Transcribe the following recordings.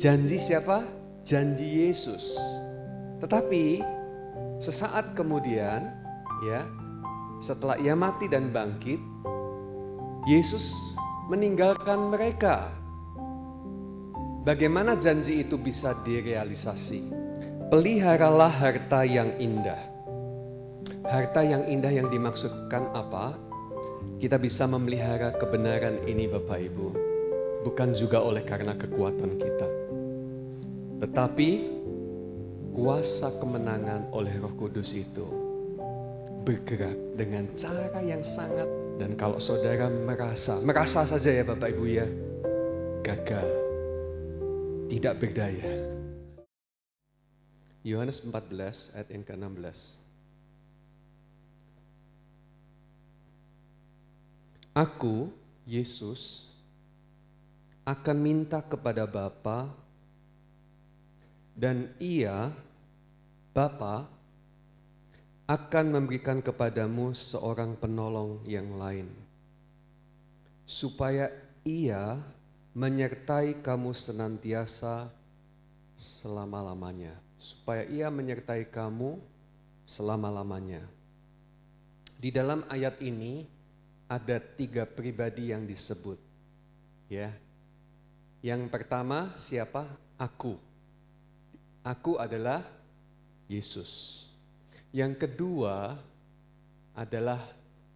Janji siapa? Janji Yesus. Tetapi sesaat kemudian, ya, setelah ia mati dan bangkit, Yesus meninggalkan mereka. Bagaimana janji itu bisa direalisasi? Peliharalah harta yang indah. Harta yang indah yang dimaksudkan apa? Kita bisa memelihara kebenaran ini Bapak Ibu, bukan juga oleh karena kekuatan kita, tetapi kuasa kemenangan oleh Roh Kudus itu bergerak dengan cara yang sangat, dan kalau saudara merasa saja ya Bapak Ibu ya, gagal, tidak berdaya. Yohanes 14 ayat yang ke-16. Aku, Yesus, akan minta kepada Bapa, dan Ia, Bapa, akan memberikan kepadamu seorang penolong yang lain, supaya Ia menyertai kamu senantiasa selama-lamanya. Supaya Ia menyertai kamu selama-lamanya. Di dalam ayat ini ada 3 pribadi yang disebut. Ya. Yang pertama siapa? Aku. Aku adalah Yesus. Yang kedua adalah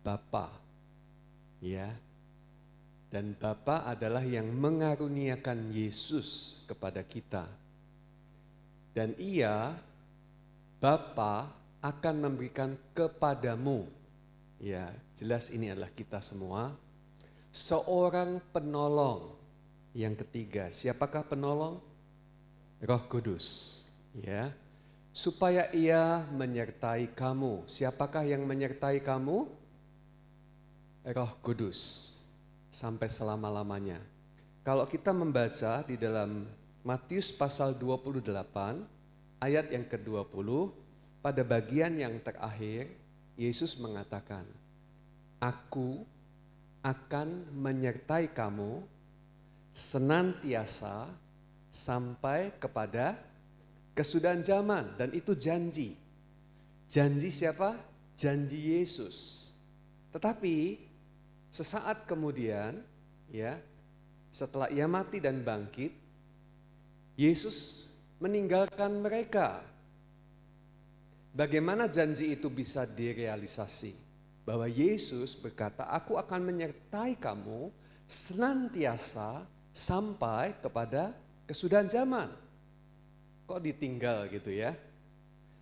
Bapa. Ya. Dan Bapa adalah yang mengaruniakan Yesus kepada kita. Dan Ia, Bapa, akan memberikan kepadamu, ya jelas ini adalah kita semua, seorang penolong. Yang ketiga, siapakah penolong? Roh Kudus, ya, supaya Ia menyertai kamu. Siapakah yang menyertai kamu? Roh Kudus, sampai selama-lamanya. Kalau kita membaca di dalam Matius pasal 28 ayat yang ke-20, pada bagian yang terakhir Yesus mengatakan, Aku akan menyertai kamu senantiasa sampai kepada kesudahan zaman. Dan itu janji. Janji siapa? Janji Yesus. Tetapi sesaat kemudian, ya, setelah ia mati dan bangkit, Yesus meninggalkan mereka. Bagaimana janji itu bisa direalisasi? Bahwa Yesus berkata, aku akan menyertai kamu senantiasa sampai kepada kesudahan zaman. Kok ditinggal gitu ya?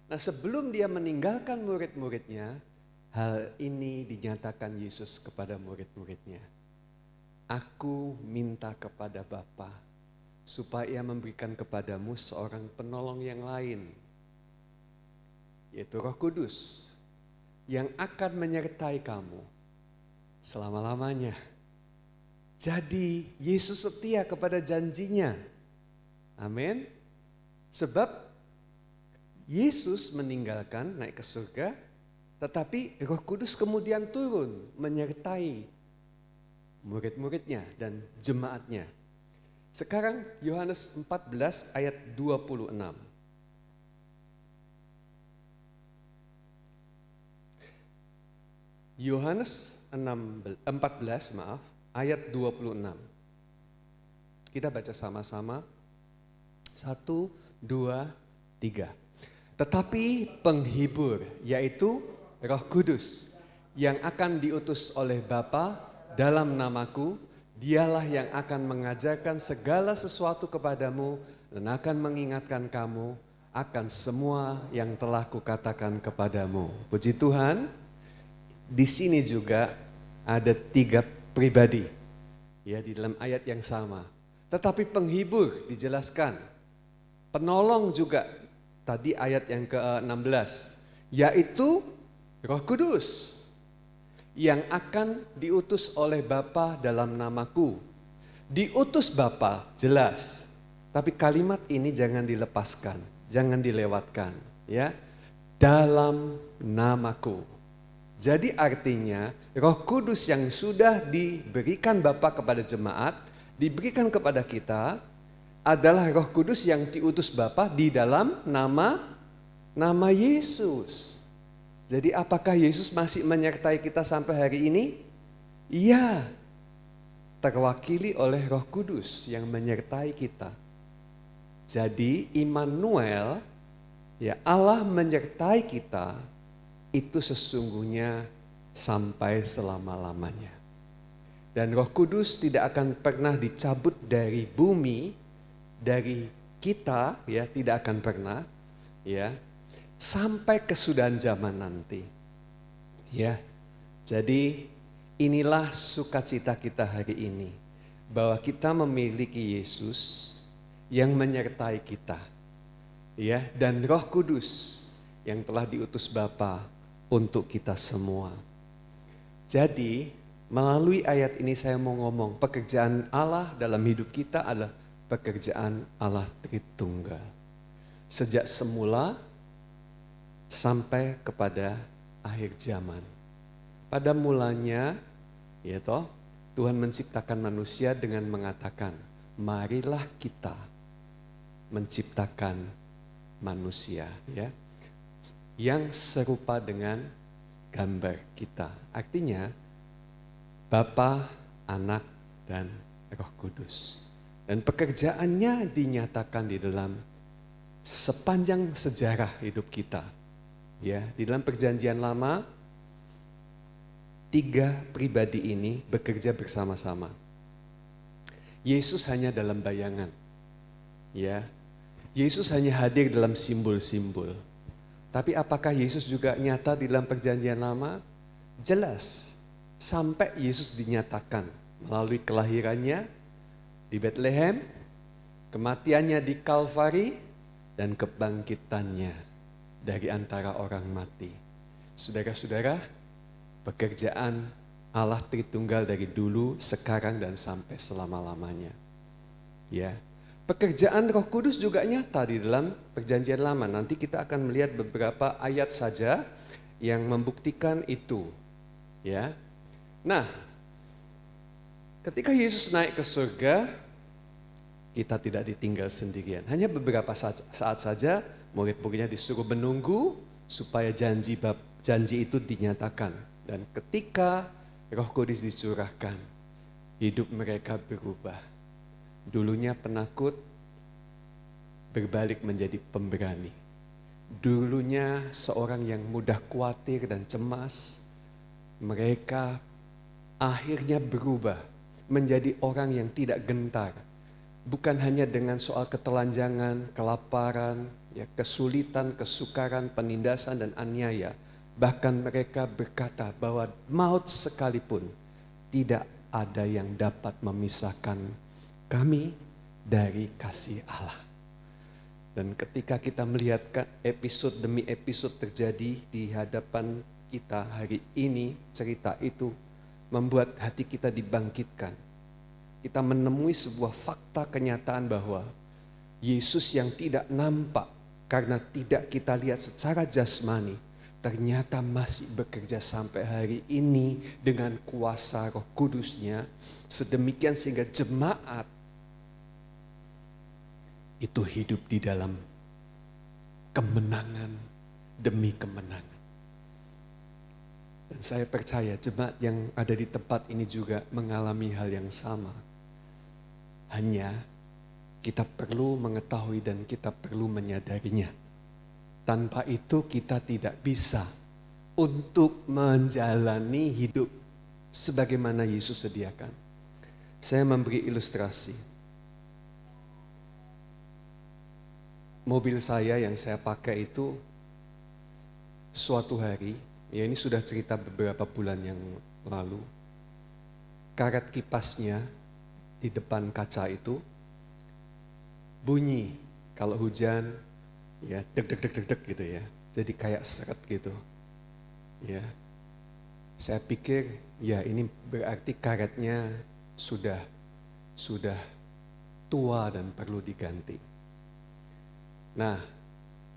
Nah, sebelum dia meninggalkan murid-muridnya, hal ini dinyatakan Yesus kepada murid-muridnya. Aku minta kepada Bapa, supaya Ia memberikan kepadamu seorang penolong yang lain, yaitu Roh Kudus, yang akan menyertai kamu selama-lamanya. Jadi Yesus setia kepada janjinya. Amin. Sebab Yesus meninggalkan, naik ke surga, tetapi Roh Kudus kemudian turun menyertai murid-muridnya dan jemaatnya. Sekarang Yohanes 14 ayat 26. Yohanes 14 ayat 26. Kita baca sama-sama. 1, 2, 3. Tetapi penghibur, yaitu Roh Kudus, yang akan diutus oleh Bapa dalam namaku, Dialah yang akan mengajarkan segala sesuatu kepadamu dan akan mengingatkan kamu akan semua yang telah kukatakan kepadamu. Puji Tuhan, di sini juga ada 3 pribadi ya di dalam ayat yang sama. Tetapi penghibur dijelaskan, penolong juga tadi ayat yang ke-16, yaitu Roh Kudus yang akan diutus oleh Bapa dalam namaku. Diutus Bapa, jelas. Tapi kalimat ini jangan dilepaskan, jangan dilewatkan, ya. Dalam namaku. Jadi artinya Roh Kudus yang sudah diberikan Bapa kepada jemaat, diberikan kepada kita, adalah Roh Kudus yang diutus Bapa di dalam nama Yesus. Jadi apakah Yesus masih menyertai kita sampai hari ini? Iya, terwakili oleh Roh Kudus yang menyertai kita. Jadi Immanuel, ya Allah menyertai kita, itu sesungguhnya sampai selama-lamanya. Dan Roh Kudus tidak akan pernah dicabut dari bumi, dari kita, ya tidak akan pernah, ya sampai kesudahan zaman nanti. Ya, jadi inilah sukacita kita hari ini, bahwa kita memiliki Yesus yang menyertai kita, ya, dan Roh Kudus yang telah diutus Bapa untuk kita semua. Jadi melalui ayat ini saya mau ngomong, pekerjaan Allah dalam hidup kita adalah pekerjaan Allah Tritunggal. Sejak semula sampai kepada akhir zaman. Pada mulanya, ya toh, Tuhan menciptakan manusia dengan mengatakan, marilah kita menciptakan manusia, ya, yang serupa dengan gambar kita. Artinya Bapa, Anak, dan Roh Kudus. Dan pekerjaannya dinyatakan di dalam sepanjang sejarah hidup kita. Ya, di dalam Perjanjian Lama, 3 pribadi ini bekerja bersama-sama. Yesus hanya dalam bayangan. Ya, Yesus hanya hadir dalam simbol-simbol. Tapi apakah Yesus juga nyata di dalam Perjanjian Lama? Jelas. Sampai Yesus dinyatakan melalui kelahirannya di Bethlehem, kematiannya di Kalvari, dan kebangkitannya dari antara orang mati. Saudara-saudara, pekerjaan Allah Tritunggal dari dulu, sekarang, dan sampai selama-lamanya. Ya, pekerjaan Roh Kudus juga nyata di dalam Perjanjian Lama. Nanti kita akan melihat beberapa ayat saja yang membuktikan itu. Ya. Nah, ketika Yesus naik ke surga, kita tidak ditinggal sendirian. Hanya beberapa saat saja murid-muridnya disuruh menunggu supaya janji itu dinyatakan. Dan ketika Roh Kudus dicurahkan, hidup mereka berubah. Dulunya penakut berbalik menjadi pemberani. Dulunya seorang yang mudah khawatir dan cemas, mereka akhirnya berubah menjadi orang yang tidak gentar. Bukan hanya dengan soal ketelanjangan, kelaparan, ya, kesulitan, kesukaran, penindasan, dan aniaya. Bahkan mereka berkata bahwa maut sekalipun tidak ada yang dapat memisahkan kami dari kasih Allah. Dan ketika kita melihat episode demi episode terjadi di hadapan kita hari ini, cerita itu membuat hati kita dibangkitkan. Kita menemui sebuah fakta kenyataan bahwa Yesus yang tidak nampak karena tidak kita lihat secara jasmani, ternyata masih bekerja sampai hari ini dengan kuasa Roh Kudus-Nya, sedemikian sehingga jemaat itu hidup di dalam kemenangan demi kemenangan. Dan saya percaya jemaat yang ada di tempat ini juga mengalami hal yang sama. Hanya kita perlu mengetahui dan kita perlu menyadarinya. Tanpa itu kita tidak bisa untuk menjalani hidup sebagaimana Yesus sediakan. Saya memberi ilustrasi. Mobil saya yang saya pakai itu suatu hari, ya ini sudah cerita beberapa bulan yang lalu, karet kipasnya di depan kaca itu bunyi kalau hujan, ya deg deg deg deg deg gitu ya, jadi kayak seret gitu. Ya, saya pikir ya ini berarti karetnya sudah tua dan perlu diganti. Nah,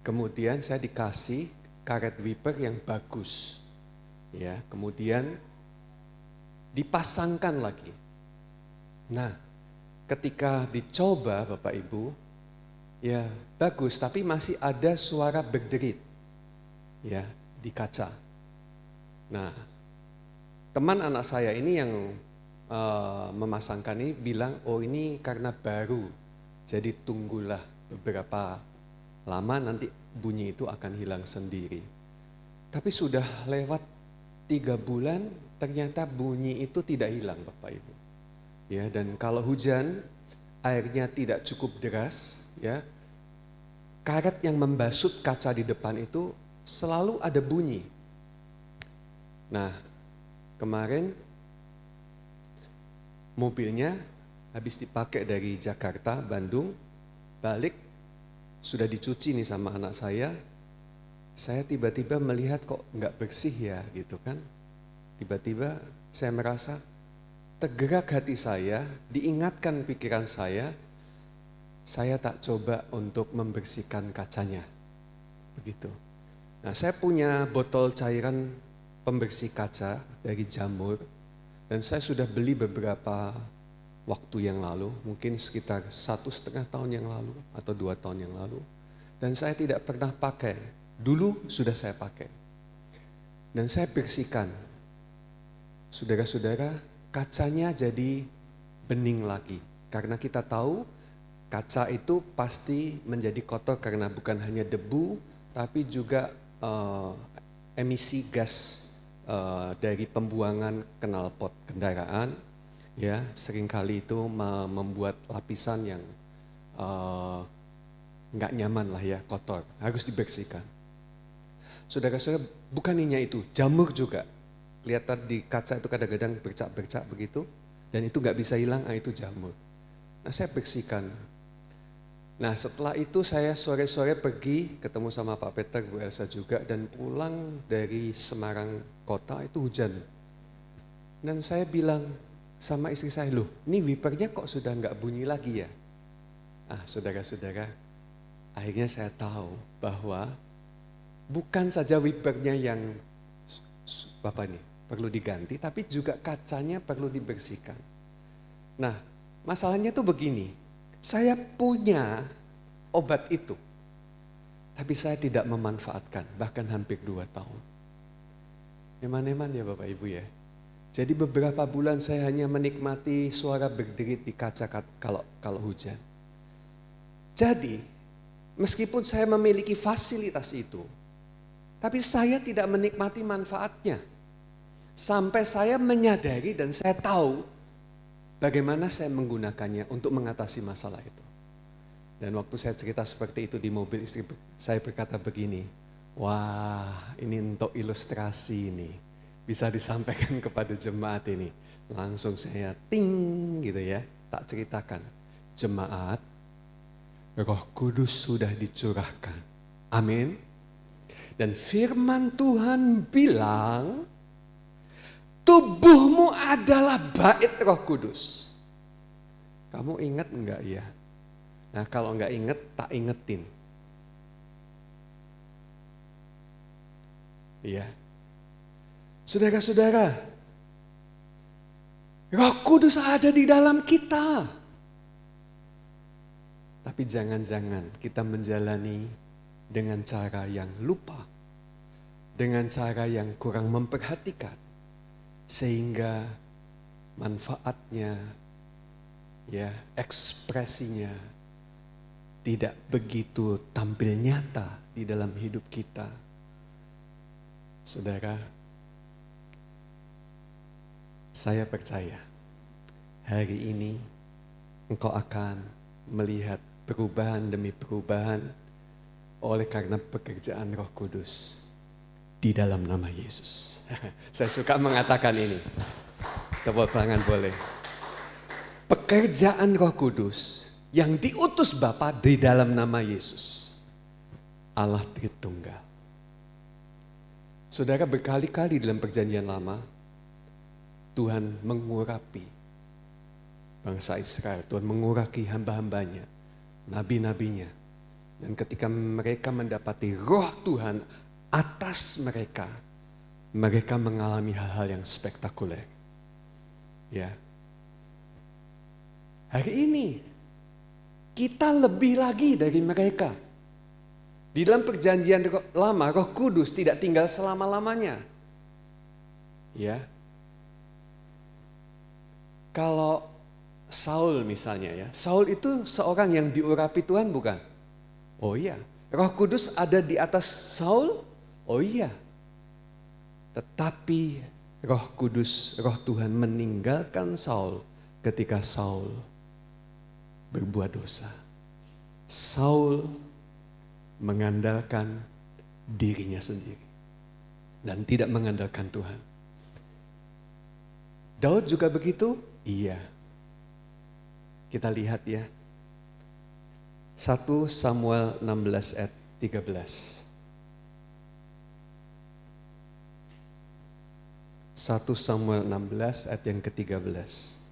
kemudian saya dikasih karet wiper yang bagus. Ya, kemudian dipasangkan lagi. Nah, ketika dicoba Bapak Ibu, ya bagus, tapi masih ada suara berderit ya di kaca. Nah, teman anak saya ini yang memasangkan ini bilang, oh ini karena baru, jadi tunggulah beberapa lama nanti bunyi itu akan hilang sendiri. Tapi sudah lewat 3 bulan, ternyata bunyi itu tidak hilang Bapak Ibu. Ya, dan kalau hujan, airnya tidak cukup deras, ya, karet yang membasut kaca di depan itu selalu ada bunyi. Nah, kemarin mobilnya habis dipakai dari Jakarta, Bandung, balik, sudah dicuci nih sama anak saya tiba-tiba melihat kok nggak bersih ya gitu kan. Tiba-tiba saya merasa tergerak hati saya, diingatkan pikiran saya tak coba untuk membersihkan kacanya. Begitu. Nah, saya punya botol cairan pembersih kaca dari Jamur dan saya sudah beli beberapa waktu yang lalu, mungkin sekitar 1,5 tahun yang lalu atau 2 tahun yang lalu. Dan saya tidak pernah pakai. Dulu sudah saya pakai. Dan saya bersihkan. Saudara-saudara, kacanya jadi bening lagi. Karena kita tahu kaca itu pasti menjadi kotor karena bukan hanya debu, tapi juga emisi gas dari pembuangan knalpot kendaraan. Ya, seringkali itu membuat lapisan yang nggak nyaman lah ya, kotor, harus dibersihkan. Saudara-saudara, bukan hanya itu, jamur juga. Kelihatan di kaca itu kadang-kadang bercak-bercak begitu, dan itu nggak bisa hilang, itu jamur. Nah, saya bersihkan. Nah, setelah itu saya sore-sore pergi ketemu sama Pak Peter, Bu Elsa juga, dan pulang dari Semarang kota itu hujan. Dan saya bilang sama istri saya, loh ini wipernya kok sudah nggak bunyi lagi ya? Saudara-saudara, akhirnya saya tahu bahwa bukan saja wipernya yang perlu diganti, tapi juga kacanya perlu dibersihkan. Nah, masalahnya tuh begini, saya punya obat itu, tapi saya tidak memanfaatkan, bahkan hampir 2 tahun. Eman-eman ya Bapak Ibu ya. Jadi beberapa bulan saya hanya menikmati suara berderit di kaca kalau hujan. Jadi, meskipun saya memiliki fasilitas itu, tapi saya tidak menikmati manfaatnya. Sampai saya menyadari dan saya tahu bagaimana saya menggunakannya untuk mengatasi masalah itu. Dan waktu saya cerita seperti itu di mobil, istri saya berkata begini, wah ini untuk ilustrasi ini, bisa disampaikan kepada jemaat ini. Langsung saya ting gitu ya, tak ceritakan. Jemaat, Roh Kudus sudah dicurahkan. Amin. Dan firman Tuhan bilang, tubuhmu adalah bait Roh Kudus. Kamu ingat enggak ya? Nah, kalau enggak ingat, tak ingetin. Iya. Saudara-saudara, Roh Kudus ada di dalam kita. Tapi jangan-jangan kita menjalani dengan cara yang lupa, dengan cara yang kurang memperhatikan, sehingga manfaatnya, ya ekspresinya tidak begitu tampil nyata di dalam hidup kita. Saudara, saya percaya hari ini engkau akan melihat perubahan demi perubahan oleh karena pekerjaan Roh Kudus di dalam nama Yesus. Saya suka mengatakan ini. Tepuk tangan boleh. Pekerjaan Roh Kudus yang diutus Bapa di dalam nama Yesus. Allah Tritunggal. Saudara, berkali-kali dalam perjanjian lama Tuhan mengurapi bangsa Israel. Tuhan mengurapi hamba-hambanya, nabi-nabinya. Dan ketika mereka mendapati roh Tuhan atas mereka, mereka mengalami hal-hal yang spektakuler. Ya. Hari ini kita lebih lagi dari mereka. Di dalam perjanjian lama, Roh Kudus tidak tinggal selama-lamanya. Ya. Kalau Saul misalnya ya, Saul itu seorang yang diurapi Tuhan bukan? Oh iya. Roh Kudus ada di atas Saul? Oh iya. Tetapi Roh Kudus, Roh Tuhan meninggalkan Saul ketika Saul berbuat dosa. Saul mengandalkan dirinya sendiri dan tidak mengandalkan Tuhan. Daud juga begitu? Iya. Kita lihat ya. 1 Samuel 16 ayat 13. 1 Samuel 16 ayat yang ke-13.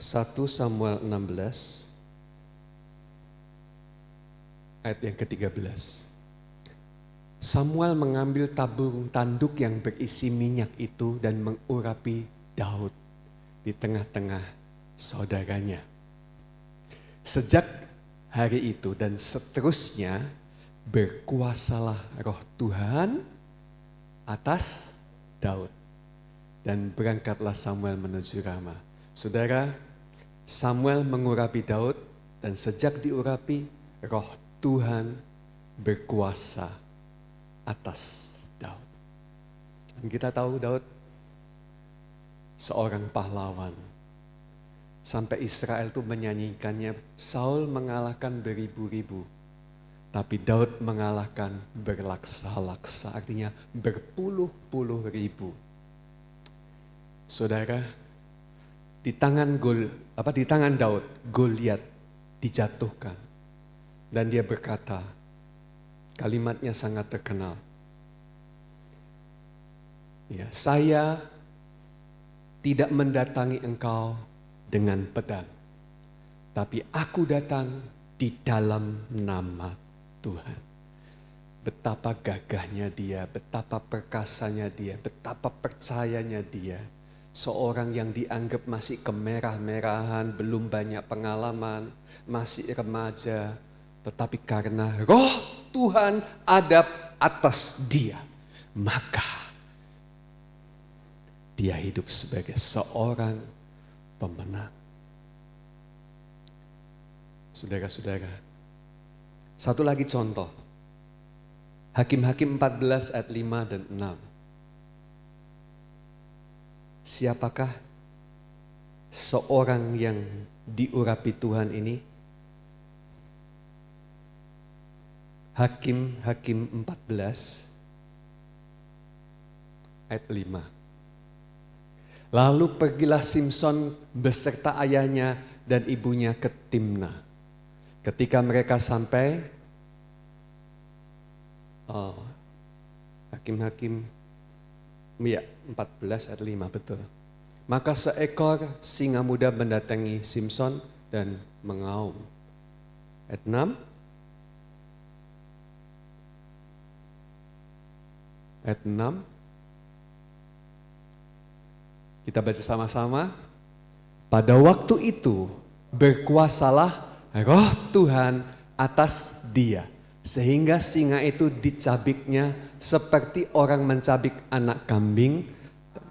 Satu Samuel 16 ayat yang ke-13. Samuel mengambil tabung tanduk yang berisi minyak itu dan mengurapi Daud di tengah-tengah saudaranya. Sejak hari itu dan seterusnya berkuasalah Roh Tuhan atas Daud. Dan berangkatlah Samuel menuju Rama. Saudara, Samuel mengurapi Daud dan sejak diurapi Roh Tuhan berkuasa atas Daud. Dan kita tahu Daud seorang pahlawan. Sampai Israel itu menyanyikannya, Saul mengalahkan beribu-ribu, tapi Daud mengalahkan berlaksa-laksa, artinya berpuluh-puluh ribu. Saudara, di tangan Daud, Goliat dijatuhkan. Dan dia berkata, kalimatnya sangat terkenal. Ya, saya tidak mendatangi engkau dengan pedang, tapi aku datang di dalam nama Tuhan. Betapa gagahnya dia, betapa perkasanya dia, betapa percayanya dia. Seorang yang dianggap masih kemerah-merahan, belum banyak pengalaman, masih remaja. Tetapi karena Roh Tuhan ada atas dia, maka dia hidup sebagai seorang pemenang. Saudara-saudara, satu lagi contoh. Hakim-Hakim 14 ayat 5 dan 6. Siapakah seorang yang diurapi Tuhan ini? Hakim-Hakim 14 ayat 5. Lalu pergilah Simson beserta ayahnya dan ibunya ke Timna. Ketika mereka sampai, Hakim-Hakim ya, 14 ayat 5 betul. Maka seekor singa muda mendatangi Simson dan mengaum. Ayat 6. Ayat 6. Kita baca sama-sama. Pada waktu itu berkuasalah Roh Tuhan atas dia. Sehingga singa itu dicabiknya seperti orang mencabik anak kambing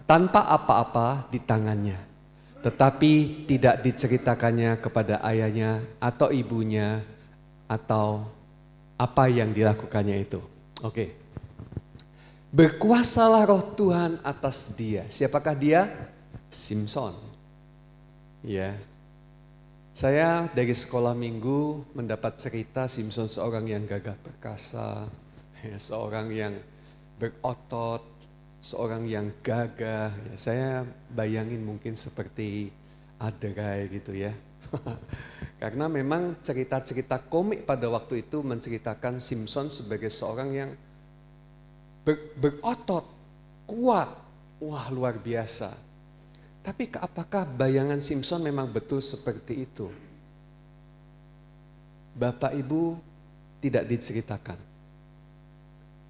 tanpa apa-apa di tangannya. Tetapi tidak diceritakannya kepada ayahnya atau ibunya atau apa yang dilakukannya itu. Oke. Berkuasalah Roh Tuhan atas dia. Siapakah dia? Simson. Ya. Saya dari sekolah minggu mendapat cerita Simson seorang yang gagah perkasa, ya, seorang yang berotot, seorang yang gagah. Ya, saya bayangin mungkin seperti Aderai gitu ya. Karena memang cerita-cerita komik pada waktu itu menceritakan Simson sebagai seorang yang berotot, kuat, wah luar biasa. Tapi apakah bayangan Simson memang betul seperti itu? Bapak Ibu tidak diceritakan.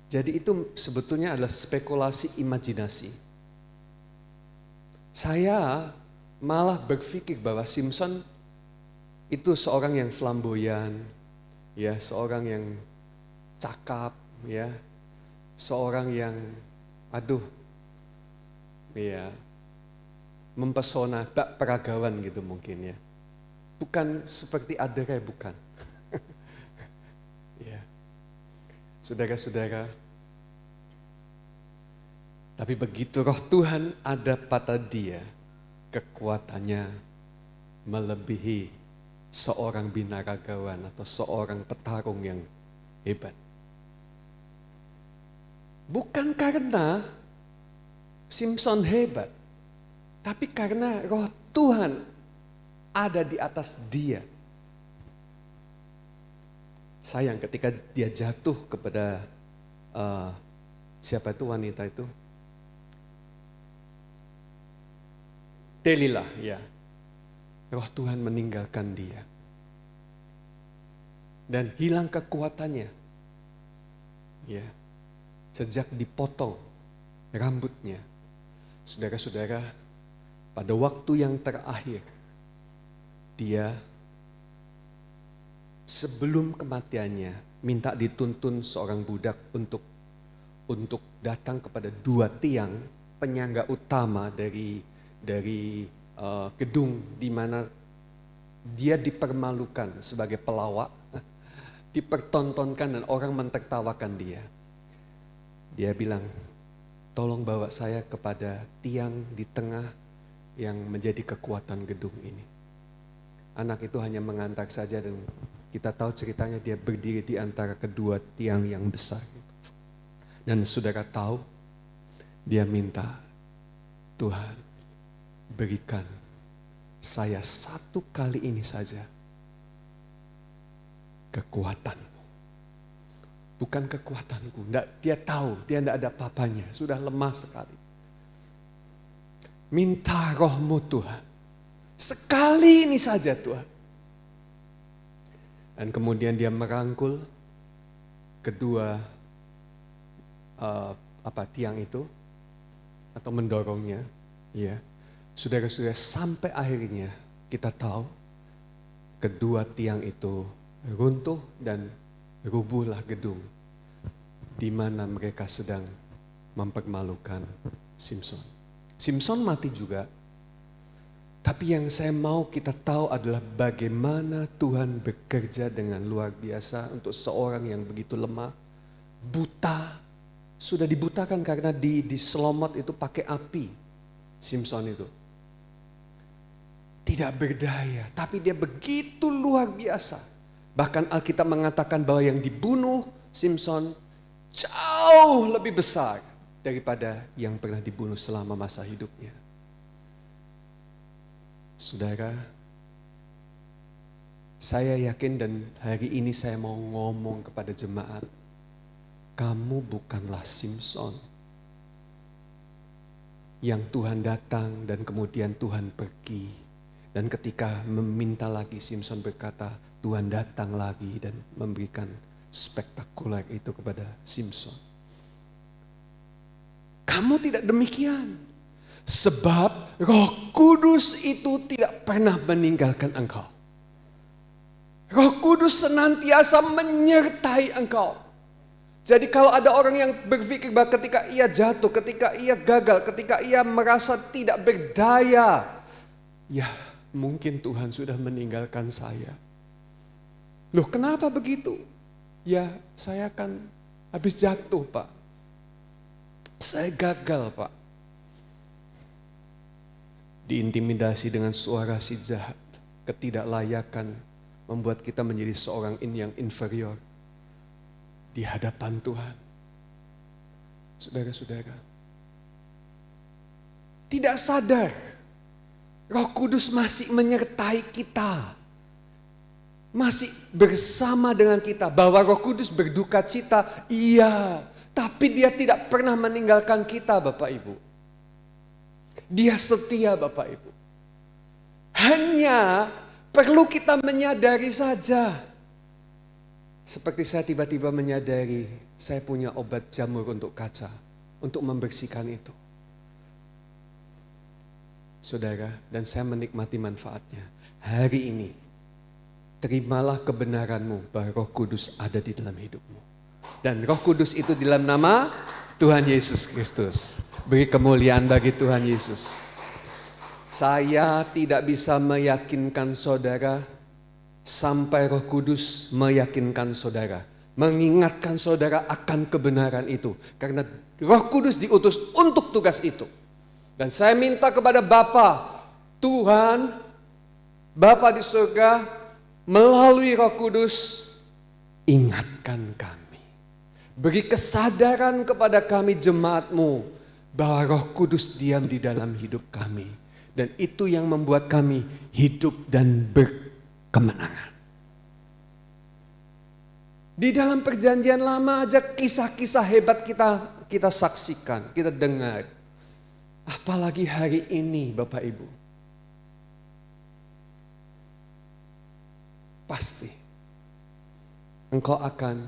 Jadi itu sebetulnya adalah spekulasi imajinasi. Saya malah berpikir bahwa Simpson itu seorang yang flamboyan, ya, seorang yang cakap, ya, seorang yang ya, mempesona, tak peragawan gitu mungkin ya. Bukan seperti Adere, bukan. Ya. Saudara-saudara, tapi begitu roh Tuhan ada pada dia, kekuatannya melebihi seorang binaragawan atau seorang petarung yang hebat. Bukan karena Simpson hebat, tapi karena roh Tuhan ada di atas dia. Sayang ketika dia jatuh kepada siapa itu wanita itu? Delilah, ya. Roh Tuhan meninggalkan dia. Dan hilang kekuatannya. Ya. Sejak dipotong rambutnya. Saudara-saudara, pada waktu yang terakhir, dia sebelum kematiannya minta dituntun seorang budak untuk datang kepada dua tiang penyangga utama dari gedung di mana dia dipermalukan sebagai pelawak, dipertontonkan dan orang mentertawakan dia. Dia bilang, tolong bawa saya kepada tiang di tengah yang menjadi kekuatan gedung ini. Anak itu hanya mengantar saja dan kita tahu ceritanya dia berdiri di antara kedua tiang yang besar. Dan saudara tahu, dia minta, Tuhan berikan saya satu kali ini saja kekuatan. Bukan kekuatanku. Dia tahu, dia tidak ada apa-apanya. Sudah lemah sekali. Minta rohmu Tuhan. Sekali ini saja Tuhan. Dan kemudian dia merangkul kedua tiang itu. Atau mendorongnya. Ya. Saudara-saudara, sampai akhirnya kita tahu kedua tiang itu runtuh dan rubuhlah gedung di mana mereka sedang mempermalukan Simpson. Simpson mati juga. Tapi yang saya mau kita tahu adalah bagaimana Tuhan bekerja dengan luar biasa untuk seorang yang begitu lemah, buta, sudah dibutakan karena di selomot itu pakai api. Simpson itu tidak berdaya, tapi dia begitu luar biasa. Bahkan Alkitab mengatakan bahwa yang dibunuh Simpson jauh lebih besar daripada yang pernah dibunuh selama masa hidupnya. Saudara, saya yakin dan hari ini saya mau ngomong kepada jemaat, kamu bukanlah Simpson yang Tuhan datang dan kemudian Tuhan pergi. Dan ketika meminta lagi, Simpson berkata, Tuhan datang lagi dan memberikan spektakuler itu kepada Simpson. Kamu tidak demikian. Sebab Roh Kudus itu tidak pernah meninggalkan engkau. Roh Kudus senantiasa menyertai engkau. Jadi kalau ada orang yang berpikir bahwa ketika ia jatuh, ketika ia gagal, ketika ia merasa tidak berdaya, ya mungkin Tuhan sudah meninggalkan saya. Loh kenapa begitu? Ya saya kan habis jatuh Pak. Saya gagal Pak. Diintimidasi dengan suara si jahat. Ketidaklayakan membuat kita menjadi seorang yang inferior. Di hadapan Tuhan. Saudara-saudara. Tidak sadar. Roh Kudus masih menyertai kita. Masih bersama dengan kita. Bahwa Roh Kudus berduka cita. Iya. Tapi dia tidak pernah meninggalkan kita Bapak Ibu. Dia setia Bapak Ibu. Hanya perlu kita menyadari saja. Seperti saya tiba-tiba menyadari saya punya obat jamur untuk kaca, untuk membersihkan itu. Saudara, dan saya menikmati manfaatnya. Hari ini, terimalah kebenaranmu bahwa Roh Kudus ada di dalam hidupmu. Dan Roh Kudus itu di dalam nama Tuhan Yesus Kristus. Beri kemuliaan bagi Tuhan Yesus. Saya tidak bisa meyakinkan saudara sampai Roh Kudus meyakinkan saudara, mengingatkan saudara akan kebenaran itu. Karena Roh Kudus diutus untuk tugas itu. Dan saya minta kepada Bapa, Tuhan, Bapa di surga, melalui Roh Kudus, ingatkan kami. Beri kesadaran kepada kami jemaat-Mu, bahwa Roh Kudus diam di dalam hidup kami. Dan itu yang membuat kami hidup dan berkemenangan. Di dalam perjanjian lama aja kisah-kisah hebat kita saksikan, kita dengar. Apalagi hari ini Bapak Ibu. Pasti engkau akan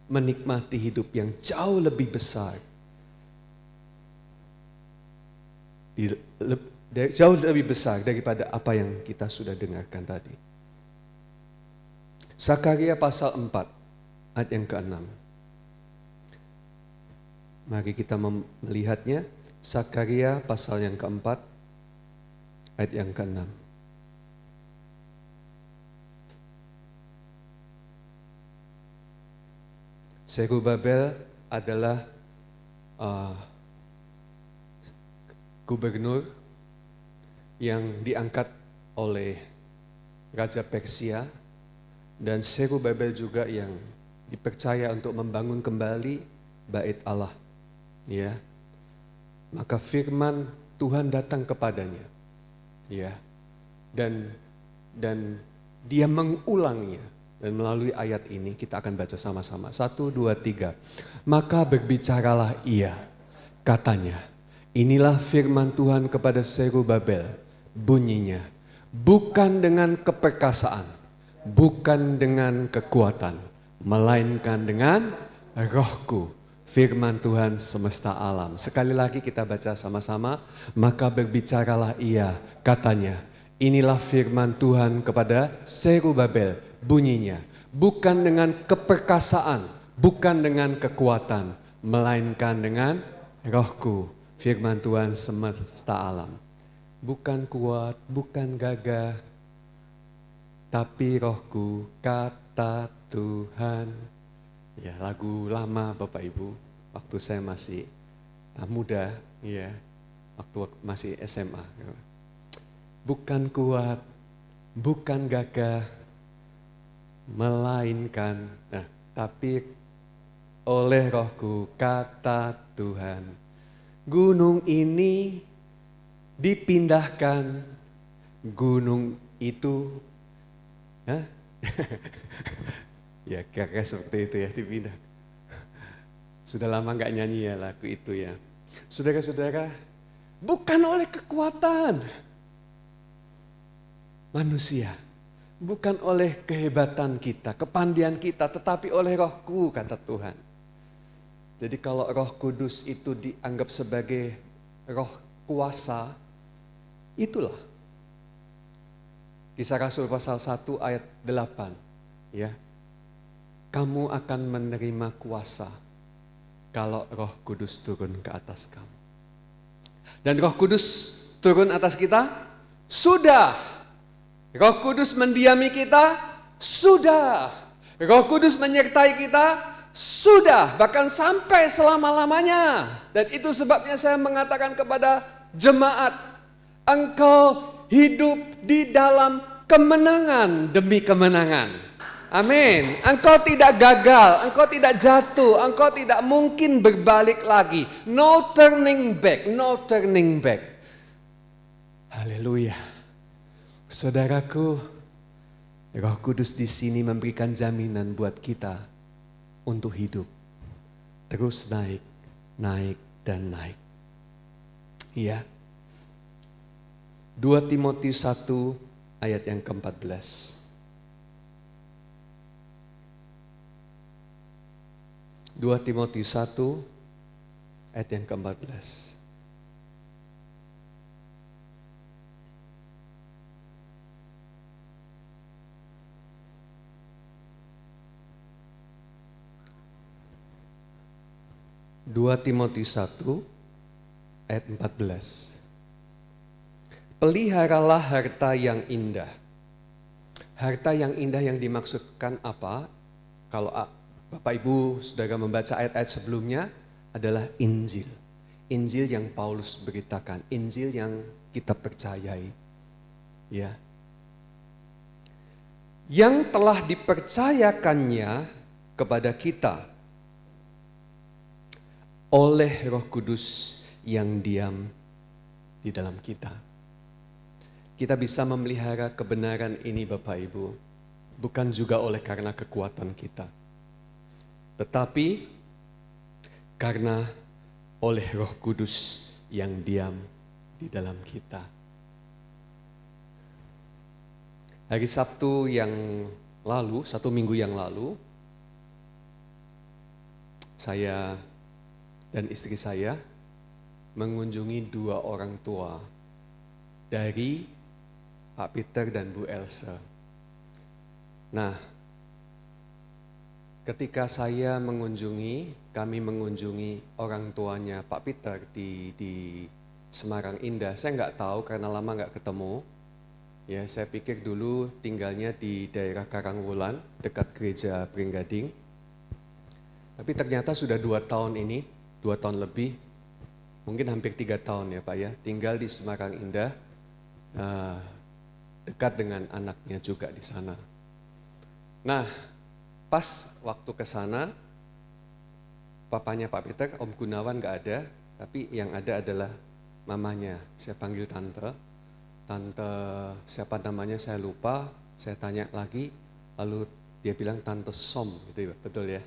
menikmati hidup yang jauh lebih besar. Jauh lebih besar daripada apa yang kita sudah dengarkan tadi. Sakaria pasal 4 ayat yang ke-6. Mari kita melihatnya. Sakaria pasal yang keempat ayat yang ke-6. Zerubabel adalah gubernur yang diangkat oleh Raja Persia, dan Zerubabel juga yang dipercaya untuk membangun kembali bait Allah. Ya. Maka firman Tuhan datang kepadanya. Ya. Dan dia mengulangnya. Dan melalui ayat ini kita akan baca sama-sama. 1, 2, 3. Maka berbicaralah ia, katanya, inilah firman Tuhan kepada Zerubabel, bunyinya, bukan dengan keperkasaan, bukan dengan kekuatan, melainkan dengan Rohku, firman Tuhan semesta alam. Sekali lagi kita baca sama-sama. Maka berbicaralah ia, katanya, inilah firman Tuhan kepada Zerubabel, bunyinya, bukan dengan keperkasaan, bukan dengan kekuatan, melainkan dengan Rohku, firman Tuhan semesta alam. Bukan kuat, bukan gagah, tapi Rohku, kata Tuhan. Ya, lagu lama Bapak Ibu, waktu saya masih muda, ya, waktu masih SMA. Bukan kuat, bukan gagah, melainkan, tapi oleh Rohku, kata Tuhan. Gunung ini dipindahkan, gunung itu, ya kira-kira seperti itu ya, dipindah. Sudah lama gak nyanyi ya lagu itu ya. Saudara-saudara, bukan oleh kekuatan manusia, bukan oleh kehebatan kita, kepandian kita, tetapi oleh Rohku, kata Tuhan. Jadi kalau Roh Kudus itu dianggap sebagai roh kuasa, itulah. Kisah Rasul pasal 1 ayat 8. Ya. Kamu akan menerima kuasa kalau Roh Kudus turun ke atas kamu. Dan Roh Kudus turun atas kita? Sudah. Roh Kudus mendiami kita? Sudah. Roh Kudus menyertai kita? Sudah. Bahkan sampai selama-lamanya. Dan itu sebabnya saya mengatakan kepada jemaat, engkau hidup di dalam kemenangan demi kemenangan. Amin. Engkau tidak gagal, engkau tidak jatuh, engkau tidak mungkin berbalik lagi. No turning back, no turning back. Haleluya. Saudaraku, Roh Kudus di sini memberikan jaminan buat kita untuk hidup. Terus naik, naik, dan naik. Iya. 2 Timotius 1 ayat yang ke-14. 2 Timotius 1 ayat yang ke-14. Dua Timotius 1 ayat 14. Peliharalah harta yang indah. Harta yang indah yang dimaksudkan apa? Kalau Bapak Ibu saudara membaca ayat-ayat sebelumnya adalah Injil. Injil yang Paulus beritakan, Injil yang kita percayai. Ya. Yang telah dipercayakannya kepada kita oleh Roh Kudus yang diam di dalam kita. Kita bisa memelihara kebenaran ini Bapak Ibu, bukan juga oleh karena kekuatan kita, tetapi karena oleh Roh Kudus yang diam di dalam kita. Hari Sabtu yang lalu, 1 minggu yang lalu, saya dan istri saya mengunjungi 2 orang tua dari Pak Peter dan Bu Elsa. Nah, ketika kami mengunjungi orang tuanya Pak Peter di Semarang Indah, saya nggak tahu karena lama nggak ketemu. Ya, saya pikir dulu tinggalnya di daerah Karangwulan, dekat gereja Pringgading. Tapi ternyata sudah 2 tahun ini, 2 tahun lebih, mungkin hampir 3 tahun ya Pak ya, tinggal di Semarang Indah, dekat dengan anaknya juga di sana. Nah, pas waktu ke sana, papanya Pak Peter, Om Gunawan nggak ada, tapi yang ada adalah mamanya. Saya panggil tante siapa namanya saya lupa, saya tanya lagi, lalu dia bilang Tante Som, gitu ya, betul ya?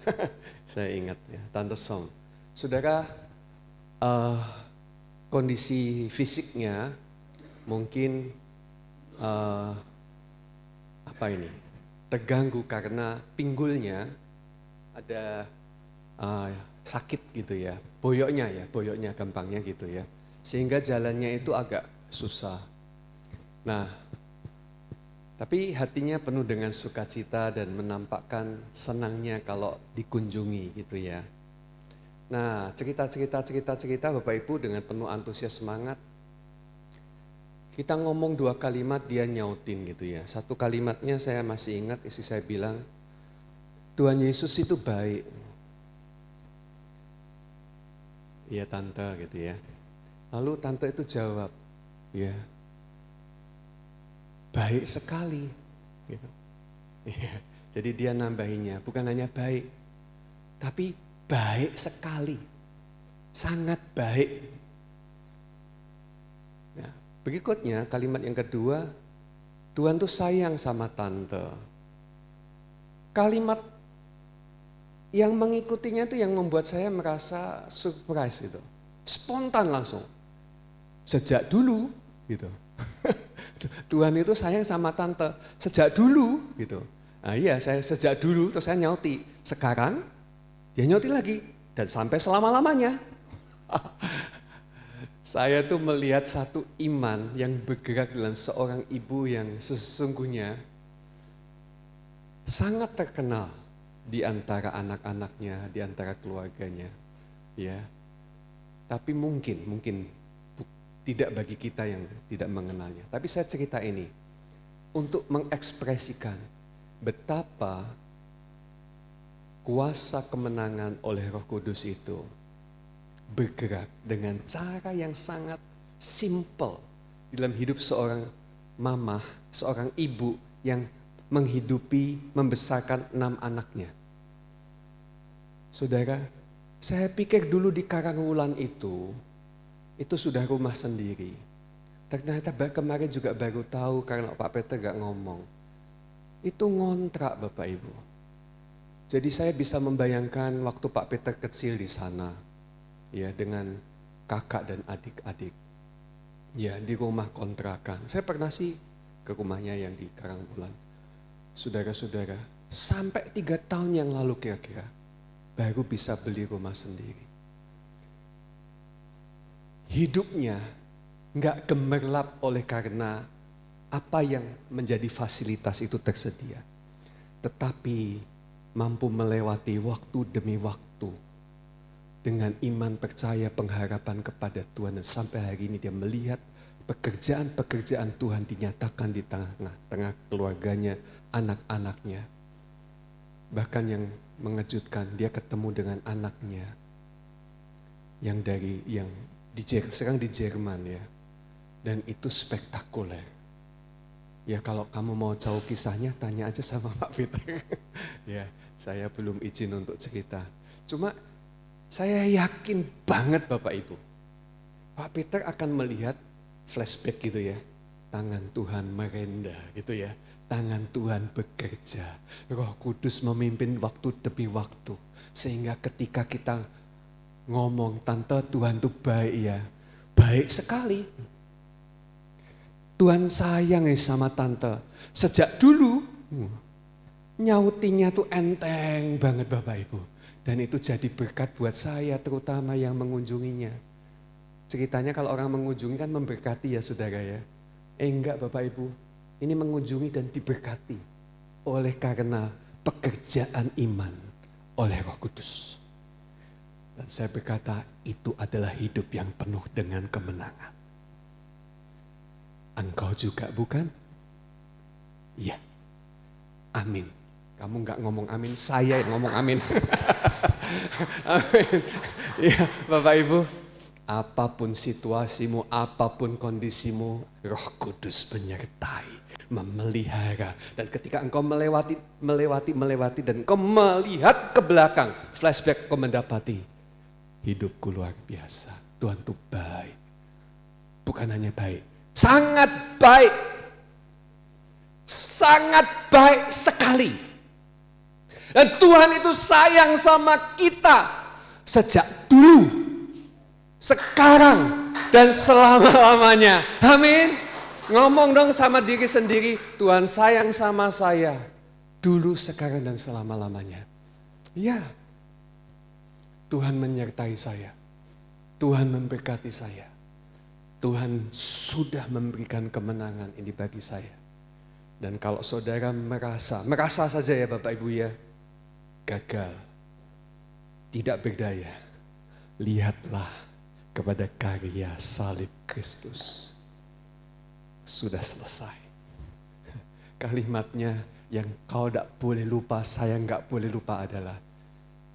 Saya ingat ya, Tante Som. Saudara, kondisi fisiknya mungkin terganggu karena pinggulnya ada sakit gitu ya, boyoknya gampangnya gitu ya, sehingga jalannya itu agak susah. Nah, tapi hatinya penuh dengan sukacita dan menampakkan senangnya kalau dikunjungi gitu ya. Nah, cerita Bapak Ibu dengan penuh antusias semangat. Kita ngomong 2 kalimat, dia nyautin gitu ya. 1 kalimatnya saya masih ingat, istri saya bilang, Tuhan Yesus itu baik. Iya tante gitu ya. Lalu tante itu jawab, ya baik sekali. Gitu. Ya, jadi dia nambahinnya, bukan hanya baik, tapi baik sekali, sangat baik. Nah, berikutnya kalimat yang kedua, Tuhan tuh sayang sama tante. Kalimat yang mengikutinya itu yang membuat saya merasa surprise gitu, spontan langsung. Sejak dulu gitu, Tuhan itu sayang sama tante sejak dulu gitu. Nah iya, saya sejak dulu terus saya nyauti, sekarang dia nyauti lagi dan sampai selama-lamanya. Saya tuh melihat satu iman yang bergerak dalam seorang ibu yang sesungguhnya sangat terkenal di antara anak-anaknya, di antara keluarganya. Ya. Tapi mungkin tidak bagi kita yang tidak mengenalnya. Tapi saya cerita ini untuk mengekspresikan betapa kuasa kemenangan oleh Roh Kudus itu bergerak dengan cara yang sangat simple dalam hidup seorang mamah, seorang ibu yang menghidupi, membesarkan 6 anaknya. Saudara, saya pikir dulu di Karangwulan itu sudah rumah sendiri. Ternyata kemarin juga baru tahu karena Pak Peter gak ngomong. Itu ngontrak Bapak Ibu. Jadi saya bisa membayangkan waktu Pak Peter kecil di sana, ya dengan kakak dan adik-adik, ya di rumah kontrakan. Saya pernah sih ke rumahnya yang di Karangwulan. Saudara-saudara, sampai 3 tahun yang lalu kira-kira, baru bisa beli rumah sendiri. Hidupnya nggak gemerlap oleh karena apa yang menjadi fasilitas itu tersedia. Tetapi mampu melewati waktu demi waktu dengan iman, percaya, pengharapan kepada Tuhan. Dan sampai hari ini dia melihat pekerjaan-pekerjaan Tuhan dinyatakan di tengah-tengah keluarganya, anak-anaknya. Bahkan yang mengejutkan, dia ketemu dengan anaknya yang sekarang di Jerman ya. Dan itu spektakuler. Ya kalau kamu mau tahu kisahnya, tanya aja sama Pak Peter. Ya, saya belum izin untuk cerita. Cuma saya yakin banget Bapak Ibu, Pak Peter akan melihat flashback gitu ya. Tangan Tuhan merendah gitu ya. Tangan Tuhan bekerja. Roh Kudus memimpin waktu demi waktu. Sehingga ketika kita ngomong, tante Tuhan tuh baik ya. Baik sekali. Tuhan sayang ya sama tante. Sejak dulu nyautinya tuh enteng banget Bapak Ibu. Dan itu jadi berkat buat saya terutama yang mengunjunginya. Ceritanya kalau orang mengunjungi kan memberkati ya saudara ya. Enggak Bapak Ibu, ini mengunjungi dan diberkati oleh karena pekerjaan iman oleh Roh Kudus. Dan saya berkata itu adalah hidup yang penuh dengan kemenangan. Engkau juga bukan? Iya. Amin. Kamu enggak ngomong amin, saya yang ngomong amin. Amin. Ya, Bapak Ibu, apapun situasimu, apapun kondisimu, Roh Kudus menyertai, memelihara. Dan ketika engkau melewati dan engkau melihat ke belakang, flashback kau mendapati hidupku luar biasa. Tuhan itu baik. Bukan hanya baik, sangat baik. Sangat baik sekali. Dan Tuhan itu sayang sama kita sejak dulu, sekarang, dan selama-lamanya. Amin. Ngomong dong sama diri sendiri, Tuhan sayang sama saya dulu, sekarang, dan selama-lamanya. Ya, Tuhan menyertai saya. Tuhan memberkati saya. Tuhan sudah memberikan kemenangan ini bagi saya. Dan kalau saudara merasa saja ya Bapak Ibu ya, gagal, tidak berdaya, lihatlah kepada karya salib Kristus. Sudah selesai. Kalimatnya yang kau tidak boleh lupa, saya enggak boleh lupa adalah,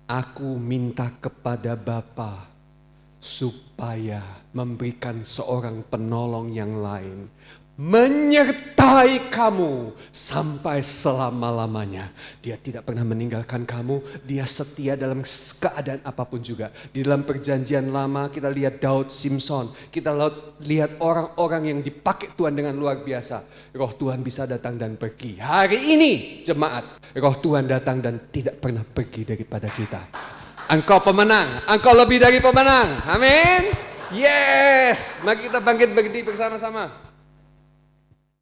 aku minta kepada Bapa supaya memberikan seorang penolong yang lain, menyertai kamu sampai selama-lamanya. Dia tidak pernah meninggalkan kamu, dia setia dalam keadaan apapun juga. Di dalam perjanjian lama kita lihat Daud, Simson, kita lihat orang-orang yang dipakai Tuhan dengan luar biasa. Roh Tuhan bisa datang dan pergi. Hari ini jemaat, Roh Tuhan datang dan tidak pernah pergi daripada kita. Engkau pemenang, engkau lebih dari pemenang. Amin. Yes, mari kita bangkit berdiri bersama-sama.